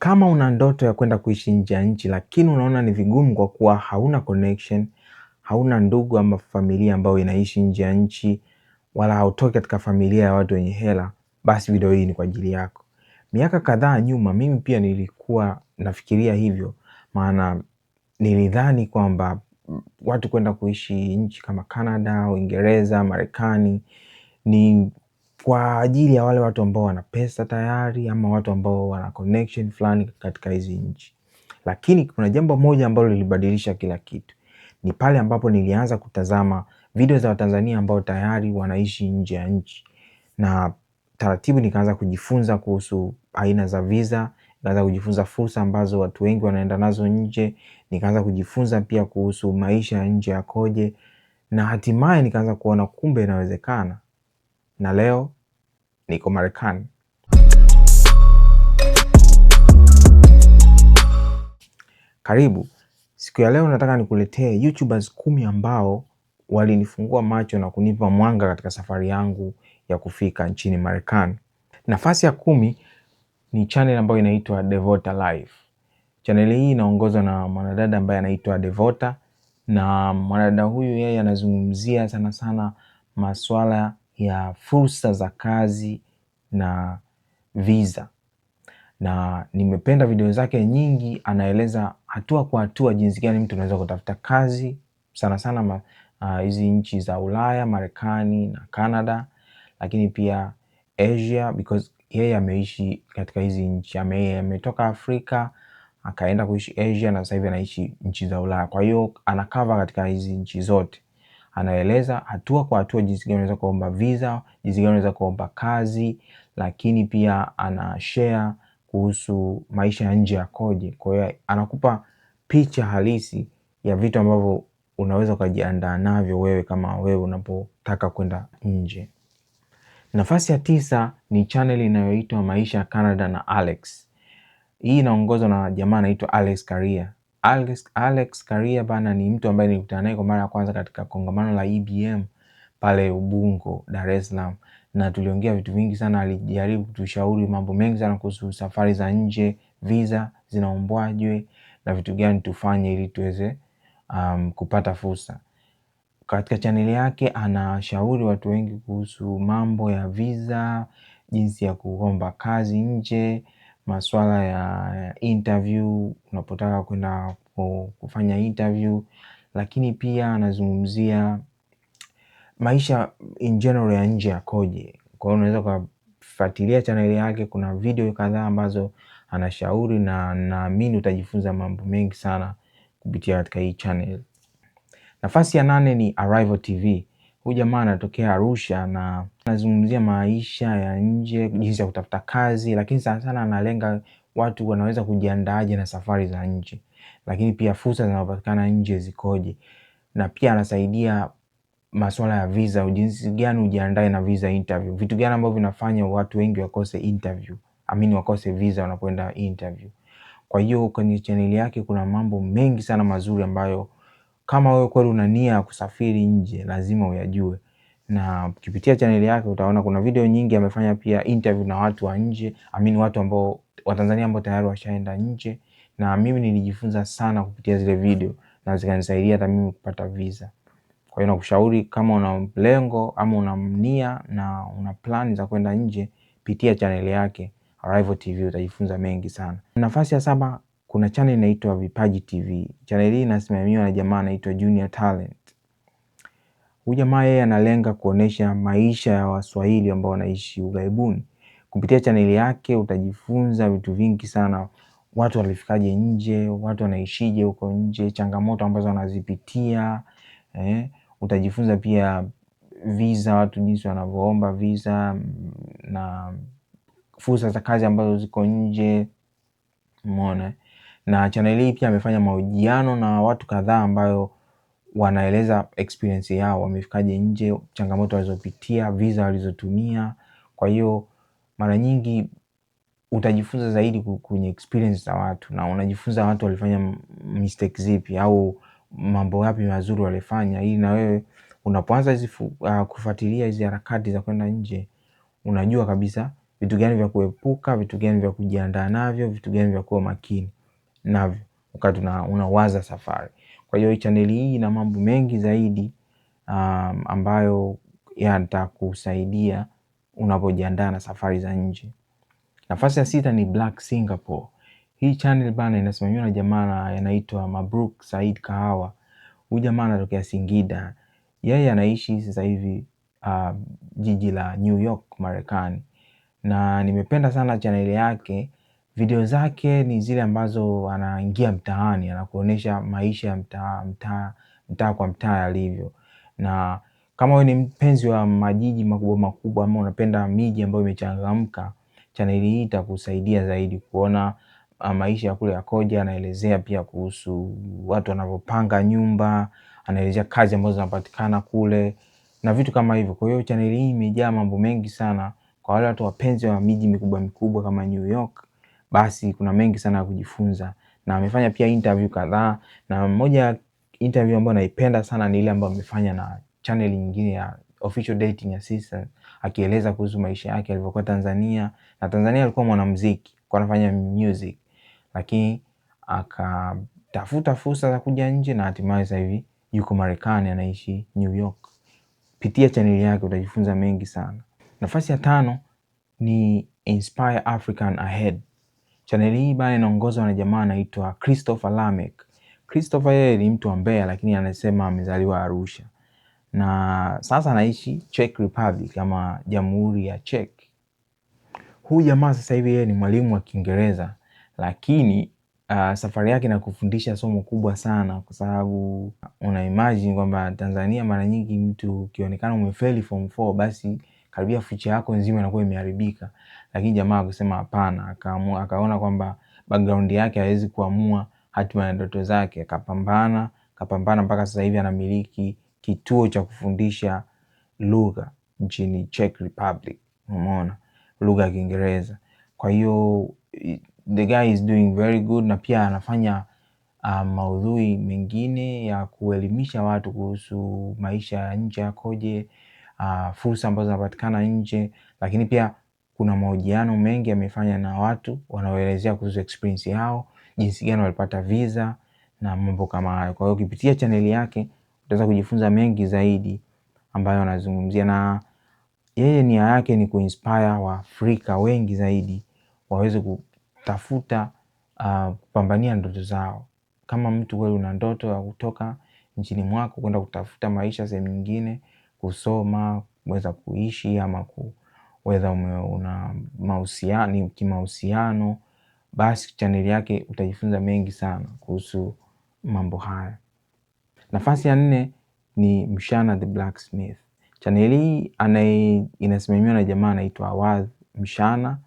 Kama una ndoto ya kwenda kuishi nje ya nchi lakini unaona ni vigumu kwa kuwa hauna connection, hauna ndugu ama familia ambao inaishi nje ya nchi, wala hautoki katika familia ya watu wenye hela, basi video hii ni kwa ajili yako. Miaka kadhaa nyuma mimi pia nilikuwa nafikiria hivyo, maana nilidhani kwamba watu kwenda kuishi nchi kama Canada, Uingereza, Marekani ni kwa ajili ya wale watu ambao wana pesa tayari ama watu ambao wana connection fulani katika hizi nchi. Lakini kuna jambo moja ambalo lilibadilisha kila kitu. Ni pale ambapo nilianza kutazama video za Watanzania ambao tayari wanaishi nje ya nchi. Na taratibu nikaanza kujifunza kuhusu aina za visa, nikaanza kujifunza fursa ambazo watu wengi wanaenda nazo nje, nikaanza kujifunza pia kuhusu maisha ya nje yakoje, na hatimaye nikaanza kuona kumbe inawezekana. Na leo niko Marekani. Karibu. Siku ya leo nataka nikuletee YouTubers 10 ambao walinifungua macho na kunipa mwanga katika safari yangu ya kufika nchini Marekani. Nafasi ya 10 ni channel ambayo inaitwa Devota Life. Channel hii inaongozwa na mwanadada ambaye anaitwa Devota, na mwanadada huyu yeye anazungumzia sana sana masuala ya fursa za kazi na visa. Na nimependa video zake nyingi, anaeleza hatua kwa hatua jinsi gani mtu anaweza kutafuta kazi sana sana hizi nchi za Ulaya, Marekani na Canada, lakini pia Asia, because yeye ameishi katika hizi nchi. Ametoka Afrika akaenda kuishi Asia na sasa hivi anaishi nchi za Ulaya. Kwa hiyo anakava katika hizi nchi zote. Anaeleza hatua kwa hatua jinsi gani unaweza kuomba visa, jinsi gani unaweza kuomba kazi, lakini pia anashare kuhusu maisha ya nje yakoje. Kwa hiyo anakupa picha halisi ya vitu ambavyo unaweza kujiandaa navyo wewe kama wewe unapotaka kwenda nje. Nafasi ya 9 ni channel inayoitwa Maisha ya Canada na Alex. Hii inaongozwa na jamaa anaitwa Alex Career. Alex Career bana ni mtu ambaye nilikutana naye kwa mara ya kwanza katika kongamano la EBM pale Ubungo, Dar es Salaam, na tuliongea vitu vingi sana. Alijaribu kutushauri mambo mengi sana kuhusu safari za nje, visa zinaombwaje na vitu gani tufanye ili tuweze kupata fursa. Katika channel yake anashauri watu wengi kuhusu mambo ya visa, jinsi ya kuomba kazi nje, masuala ya interview unapotaka kwenda kufanya interview, lakini pia anazungumzia maisha in general ya nje yakoje. Kwa hiyo unaweza kufuatilia channel yake, kuna video kadhaa ambazo anashauri, na naamini utajifunza mambo mengi sana kupitia katika hii channel. Nafasi ya 8 ni Arrival TV. Huyu jamaa anatokea Arusha na anazungumzia maisha ya nje, jinsi ya kutafuta kazi, lakini sana sana analenga watu wanaweza kujiandaaje na safari za nje, lakini pia fursa zinazopatikana nje zikoje, na pia anasaidia masuala ya visa, jinsi gani ujiandae na visa interview, vitu gani ambavyo vinafanya watu wengi wakose interview, wakose visa wanapoenda interview. Kwa hiyo kwenye channel yake kuna mambo mengi sana mazuri ambayo kama wewe kweli una nia ya kusafiri nje lazima uyajue. Na ukipitia channel yake utaona kuna video nyingi amefanya pia interview na watu wa nje, watu ambao Watanzania ambao tayari washaenda nje, na mimi nilijifunza sana kupitia zile video na zikanisaidia hata mimi kupata visa. Kwa hiyo nakushauri kama una lengo ama una nia na una plan za kwenda nje, pitia channel yake Arrival TV, utajifunza mengi sana. Nafasi ya 7 kuna channel inaitwa Vipaji TV. Channel hii inasimamiwa na jamaa anaitwa Junior Talent. Huyu jamaa yeye analenga kuonesha maisha ya Waswahili ambao wanaishi ughaibuni. Kupitia channel yake utajifunza vitu vingi sana. Watu walifikaje nje, watu wanaishije huko nje, changamoto ambazo wanazipitia. Utajifunza pia visa, watu jinsi wanavyoomba visa na fursa za kazi ambazo ziko nje. Umeona? Na channel hii pia amefanya mahojiano na watu kadhaa ambao wanaeleza experience yao, wamefikaje nje, changamoto walizopitia, visa walizotumia. Kwa hiyo mara nyingi utajifunza zaidi kwenye experience za watu, na unajifunza watu walifanya mistake zipi au mambo yapi mazuri walifanya, ili na wewe unapoanza kufuatilia hizi harakati za kwenda nje unajua kabisa vitu gani vya kuepuka, vitu gani vya kujiandaa navyo, vitu gani vya kuwa makini navyo wakati unawaza safari. Kwa hiyo channel hii ina mambo mengi zaidi ambayo yatakusaidia unapojiandaa na safari za nje. Nafasi ya 6 ni Black Singapore. Hii channel bana inasimamiwa na jamaa anaitwa Mabruk Said Kahawa. Huyu jamaa anatokea Singida. Yeye anaishi sasa hivi jiji la New York, Marekani. Na nimependa sana channel yake. Video zake ni zile ambazo anaingia mtaani, anakuonesha maisha ya mtaa kwa mtaa yalivyo. Na kama wewe ni mpenzi wa majiji makubwa makubwa ama unapenda miji ambayo imechangamka, channel hii itakusaidia zaidi kuona maisha ya kule yakoje. Anaelezea pia kuhusu watu wanavyopanga nyumba, anaelezea kazi ambazo zinapatikana kule na vitu kama hivyo. Kwa hiyo channel hii imejaa mambo mengi sana kwa wale watu wapenzi wa miji mikubwa mikubwa kama New York. Basi kuna mengi sana ya kujifunza, na amefanya pia interview kadhaa, na moja interview ambayo naipenda sana ni ile ambayo amefanya na channel nyingine ya Official Dating Assistant, akieleza kuhusu maisha yake alivyokuwa Tanzania. Na Tanzania alikuwa mwanamuziki, alikuwa anafanya music, lakini akatafuta fursa za kuja nje na hatimaye sasa hivi yuko Marekani, anaishi New York. Pitia channel yake utajifunza mengi sana. Nafasi ya 5 ni Inspire African Ahead. Channel hii bana inaongozwa na jamaa anaitwa Christopher Lamek. Christopher yeye ni mtu wa Mbeya, lakini anasema amezaliwa Arusha na sasa anaishi Czech Republic ama Jamhuri ya Czech. Huyu jamaa sasa hivi yeye ni mwalimu wa Kiingereza, lakini safari yake na kufundisha somo kubwa sana, kwa sababu una imagine kwamba Tanzania mara nyingi mtu ukionekana umefeli form 4 basi karibia future yako nzima inakuwa imeharibika. Lakini jamaa akasema hapana, akaona kwamba background yake haiwezi kuamua hatima ya ndoto zake, akapambana mpaka sasa hivi anamiliki kituo cha kufundisha lugha nchini Czech Republic. Umeona, lugha ya Kiingereza. Kwa hiyo the guy is doing very good, na pia anafanya maudhui mengine ya kuelimisha watu kuhusu maisha ya nje yakoje, fursa ambazo zinapatikana nje, lakini pia kuna mahojiano mengi amefanya na watu wanaoelezea kuhusu experience yao, jinsi gani walipata visa na mambo kama hayo. Kwa hiyo ukipitia channel yake utaweza kujifunza mengi zaidi ambayo anazungumzia, na yeye nia yake ni kuinspire Waafrika wengi zaidi waweze kutafuta kupambania ndoto zao. Kama mtu wewe una ndoto ya kutoka nchini mwako kwenda kutafuta maisha sehemu nyingine, kusoma, kuweza kuishi ama kuweza una mahusiano, basi channel yake utajifunza mengi sana kuhusu mambo haya. Nafasi ya 4 ni Mshana the Blacksmith. Channel hii inasimamiwa na jamaa anaitwa Awadh Mshana.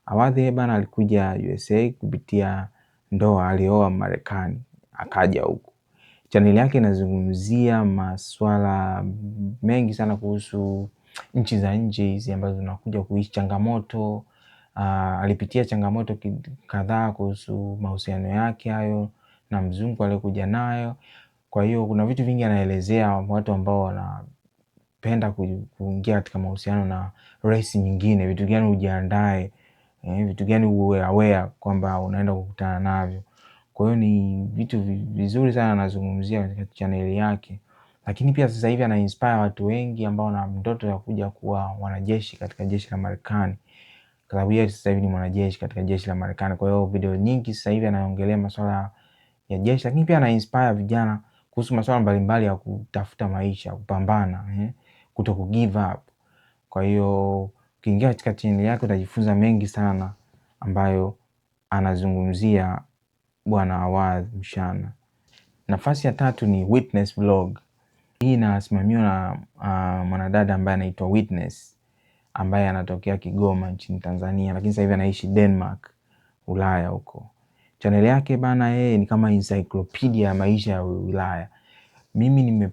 Awadh yeye bana alikuja USA kupitia ndoa, alioa Marekani akaja huku. Channel yake inazungumzia masuala mengi sana kuhusu nchi za nje hizi ambazo tunakuja kuishi, changamoto. Alipitia changamoto kadhaa kuhusu mahusiano yake hayo na mzungu aliyekuja nayo. Kwa hiyo kuna vitu vingi anaelezea watu ambao wanapenda kuingia katika mahusiano na race nyingine, vitu gani ujiandae, vitu gani uwe aware kwamba unaenda kukutana navyo. Kwa hiyo ni vitu vizuri sana anazungumzia katika channel yake. Lakini pia sasa hivi ana inspire watu wengi ambao wana ndoto ya kuja kuwa wanajeshi katika jeshi la Marekani, kwa sababu yeye sasa hivi ni mwanajeshi katika jeshi la Marekani. Kwa hiyo video nyingi sasa hivi anaongelea masuala ya jeshi, lakini pia ana inspire vijana kuhusu masuala mbalimbali ya kutafuta maisha, kupambana, kuto give up. Kwa hiyo ukiingia katika channel yake utajifunza mengi sana ambayo anazungumzia bwana Awadh Mshana. Nafasi ya 3 ni Witness Vlog. Hii inasimamiwa na mwanadada ambaye anaitwa Witness, ambaye anatokea Kigoma nchini Tanzania, lakini sasa hivi anaishi Denmark, Ulaya huko. Channel yake bana, yeye ni kama encyclopedia ya maisha ya Ulaya. Mimi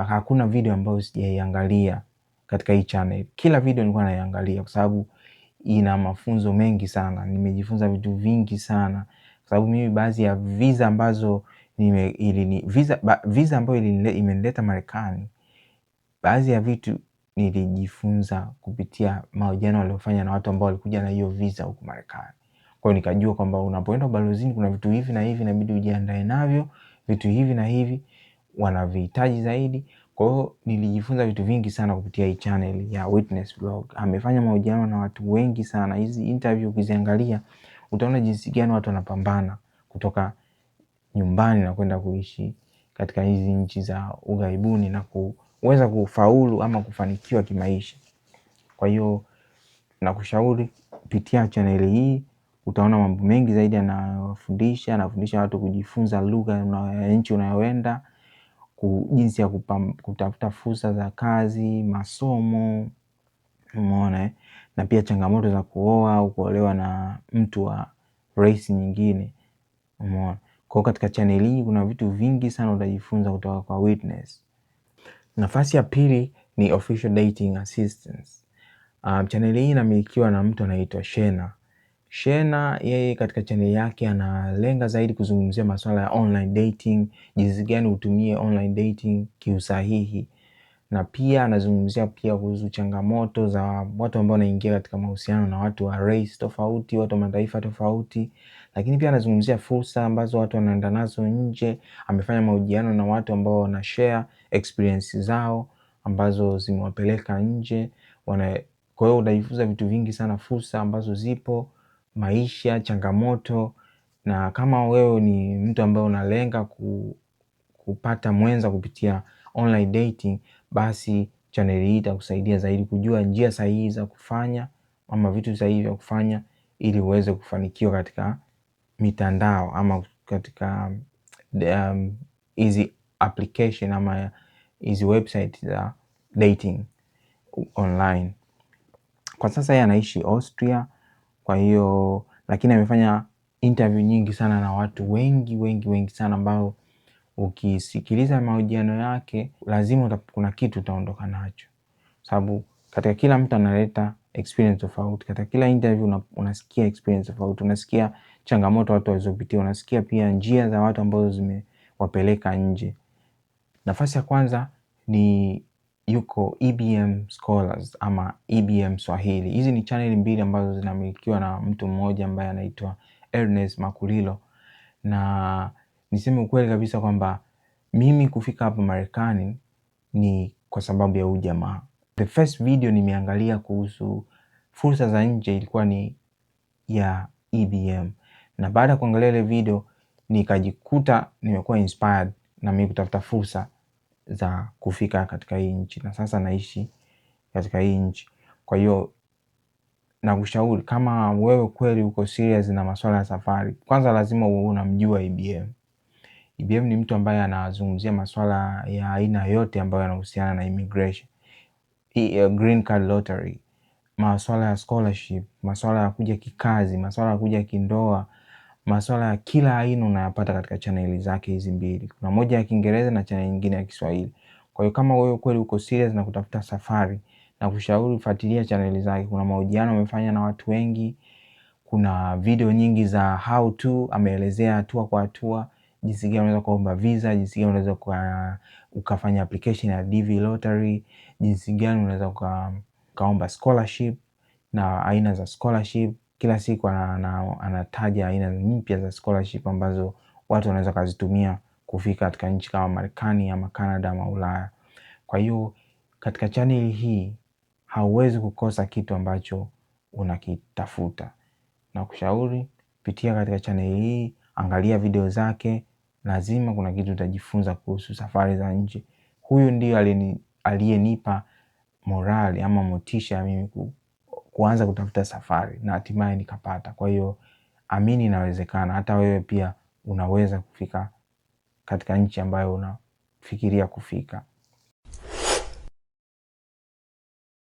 hakuna video ambayo sijaiangalia katika hii channel. Kila video nilikuwa naiangalia kwa sababu ina mafunzo mengi sana. Nimejifunza vitu vingi sana kwa sababu mimi baadhi ya visa ambazo visa ambayo imenileta Marekani, baadhi ya vitu nilijifunza kupitia mahojiano waliofanya na watu ambao walikuja na hiyo visa huku Marekani. Kwa hiyo nikajua kwamba unapoenda ubalozini kuna vitu hivi na hivi inabidi ujiandae navyo, vitu hivi na hivi wanavihitaji zaidi. Kwa hiyo nilijifunza vitu vingi sana kupitia hii channel ya Witness Blog. Amefanya mahojiano na watu wengi sana. Hizi interview ukiziangalia utaona jinsi gani watu wanapambana kutoka nyumbani na kwenda kuishi katika hizi nchi za ughaibuni na kuweza kufaulu ama kufanikiwa kimaisha. Kwa hiyo nakushauri kupitia channel hii utaona mambo mengi zaidi anafundisha watu kujifunza lugha ya nchi unayoenda, jinsi ya kutafuta fursa za kazi, masomo, umeona na pia changamoto za kuoa au kuolewa na mtu wa race nyingine, umeona. Kwa katika channel hii kuna vitu vingi sana utajifunza kutoka kwa Witness. Nafasi ya pili ni Official Dating Assistance. Channel hii inamilikiwa na mtu anaitwa Shena. Shena yeye katika channel yake analenga zaidi kuzungumzia masuala ya online dating, jinsi gani utumie online dating kiusahihi, na pia anazungumzia pia kuhusu changamoto za watu ambao wanaingia katika mahusiano na watu wa race tofauti, watu wa mataifa tofauti, lakini pia anazungumzia fursa ambazo watu wanaenda nazo nje. Amefanya mahojiano na watu ambao wana share experience zao ambazo zimewapeleka nje. Kwa hiyo unajifunza vitu vingi sana, fursa ambazo zipo, maisha, changamoto. Na kama wewe ni mtu ambaye unalenga kupata mwenza kupitia online dating, basi channel hii itakusaidia zaidi kujua njia sahihi za kufanya ama vitu sahihi vya kufanya ili uweze kufanikiwa katika mitandao ama katika hizi application ama hizi website za dating online. Kwa sasa yeye anaishi Austria, kwa hiyo lakini amefanya interview nyingi sana na watu wengi sana ambao ukisikiliza mahojiano yake lazima kuna kitu utaondoka nacho, sababu katika kila mtu analeta experience tofauti. Katika kila interview unasikia experience tofauti, unasikia changamoto watu walizopitia, unasikia pia njia za watu ambazo zimewapeleka nje. Nafasi ya kwanza ni yuko EBM Scholars ama EBM Swahili. Hizi ni channel mbili ambazo zinamilikiwa na mtu mmoja ambaye anaitwa Ernest Makulilo, na niseme ukweli kabisa kwamba mimi kufika hapa Marekani ni kwa sababu ya huyu jamaa. The first video nimeangalia kuhusu fursa za nje ilikuwa ni ya EBM, na baada ya kuangalia ile video nikajikuta nimekuwa inspired na mimi kutafuta fursa za kufika katika hii nchi, na sasa naishi katika hii nchi. Kwa hiyo nakushauri kama wewe kweli uko serious na masuala ya safari, kwanza lazima uwe unamjua EBM. EBM ni mtu ambaye anazungumzia masuala ya aina yote ambayo yanahusiana na immigration, green card lottery, masuala ya scholarship, masuala ya kuja kikazi, masuala ya kuja kindoa, masuala ya kila aina unayapata katika channel zake hizi mbili. Kuna moja ya Kiingereza na channel nyingine ya Kiswahili. Kwa hiyo kama wewe kweli uko serious na kutafuta safari, na kushauri fuatilia channel zake. Kuna mahojiano amefanya na watu wengi, kuna video nyingi za how to, ameelezea hatua kwa hatua jinsi gani unaweza kuomba visa, jinsi gani unaweza ukafanya application ya DV lottery, jinsi gani unaweza ukaomba scholarship na aina za scholarship. Kila siku anataja aina mpya za scholarship ambazo watu wanaweza kuzitumia kufika katika nchi kama Marekani ama Canada ama Ulaya. Kwa hiyo katika channel hii hauwezi kukosa kitu ambacho unakitafuta. Na kushauri pitia katika channel hii, angalia video zake, lazima kuna kitu utajifunza kuhusu safari za nje. Huyu ndio aliyenipa morali ama motisha mimi kuanza kutafuta safari na hatimaye nikapata. Kwa hiyo amini inawezekana, hata wewe pia unaweza kufika katika nchi ambayo unafikiria kufika.